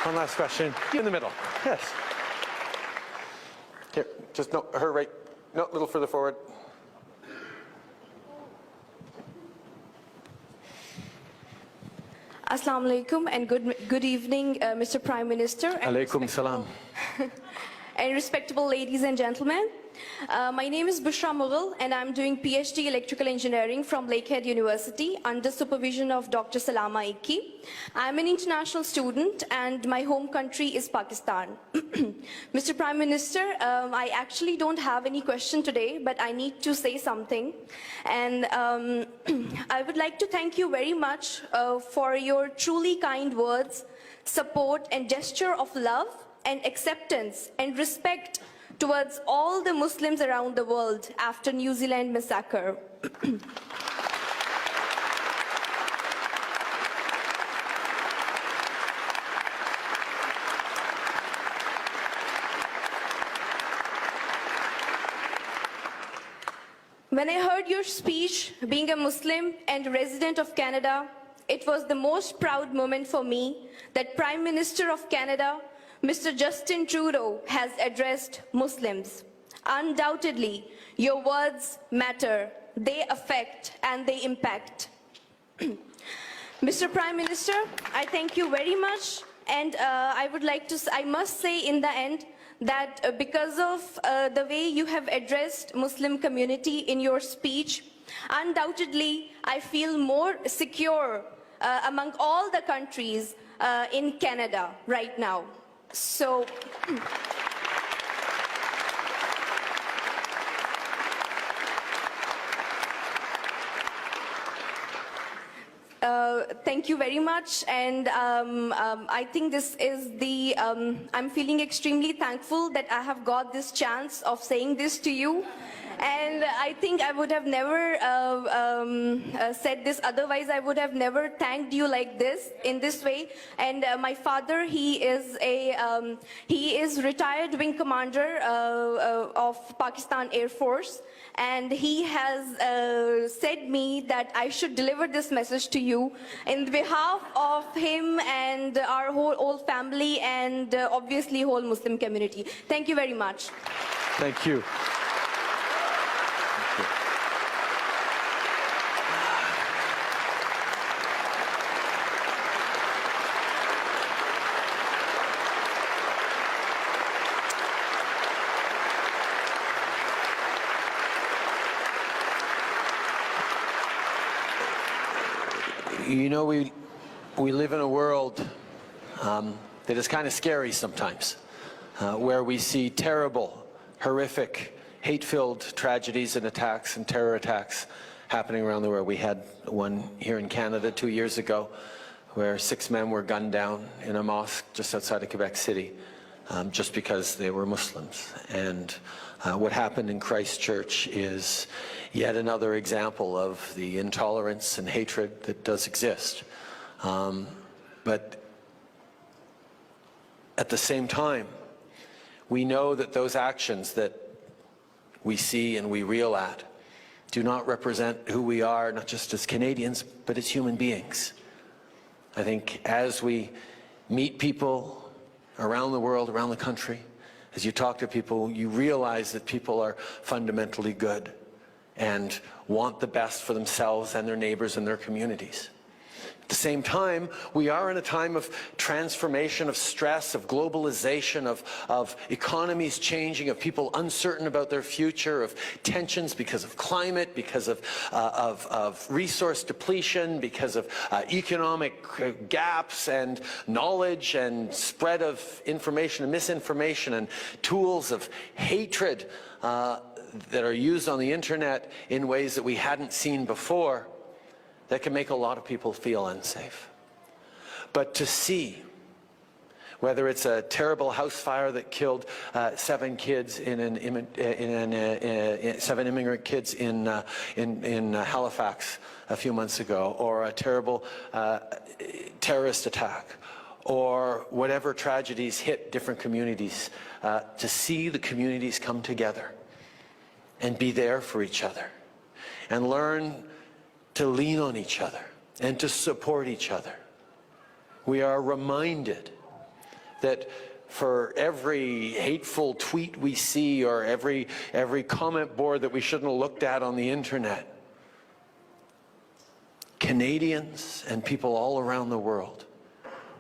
One last question. You in the middle. Yes. Here, just no, her right. No, a little further forward. Assalamu alaikum and good evening, Mr. Prime Minister. Alaikum salam. And respectable ladies and gentlemen. My name is Bushra Mughal and I'm doing PhD Electrical Engineering from Lakehead University under supervision of Dr. Salama Ikki. I'm an international student and my home country is Pakistan. Mr. Prime Minister, I actually don't have any question today, but I need to say something. And I would like to thank you very much for your truly kind words, support and gesture of love and acceptance and respect towards all the Muslims around the world after New Zealand massacre. When I heard your speech, being a Muslim and a resident of Canada, it was the most proud moment for me that Prime Minister of Canada, Mr. Justin Trudeau, has addressed Muslims. Undoubtedly, your words matter, they affect and they impact. Mr. Prime Minister, I thank you very much, and I must say in the end that because of the way you have addressed Muslim community in your speech, undoubtedly I feel more secure among all the countries in Canada right now. So, thank you very much, and I think this is the, I'm feeling extremely thankful that I have got this chance of saying this to you. And I think I would have never said this, otherwise I would have never thanked you like this, in this way. And my father, he is retired wing commander of Pakistan Air Force. And he has said me that I should deliver this message to you in behalf of him and our whole family and obviously whole Muslim community. Thank you very much. Thank you. You know, we live in a world that is kind of scary sometimes, where we see terrible, horrific, hate-filled tragedies and attacks and terror attacks happening around the world. We had one here in Canada 2 years ago where 6 men were gunned down in a mosque just outside of Quebec City just because they were Muslims. And what happened in Christchurch is yet another example of the intolerance and hatred that does exist. But at the same time, we know that those actions that we see and we reel at do not represent who we are, not just as Canadians, but as human beings. I think as we meet people around the world, around the country, as you talk to people, you realize that people are fundamentally good and want the best for themselves and their neighbors and their communities. At the same time, we are in a time of transformation, of stress, of globalization, of economies changing, of people uncertain about their future, of tensions because of climate, because of resource depletion, because of economic gaps and knowledge and spread of information and misinformation and tools of hatred that are used on the internet in ways that we hadn't seen before, that can make a lot of people feel unsafe. But to see, whether it's a terrible house fire that killed 7 kids seven immigrant kids in Halifax a few months ago, or a terrible terrorist attack, or whatever tragedies hit different communities, to see the communities come together and be there for each other and learn to lean on each other and to support each other. We are reminded that for every hateful tweet we see or every comment board that we shouldn't have looked at on the internet, Canadians and people all around the world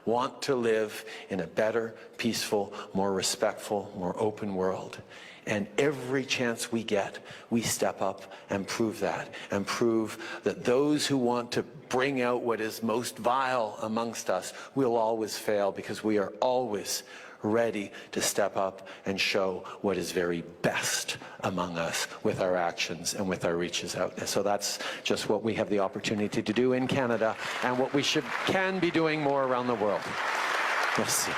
want to live in a better, peaceful, more respectful, more open world. And every chance we get, we step up and prove that those who want to bring out what is most vile amongst us will always fail, because we are always ready to step up and show what is very best among us with our actions and with our reaches out. And so that's just what we have the opportunity to do in Canada, and what we can be doing more around the world. Merci.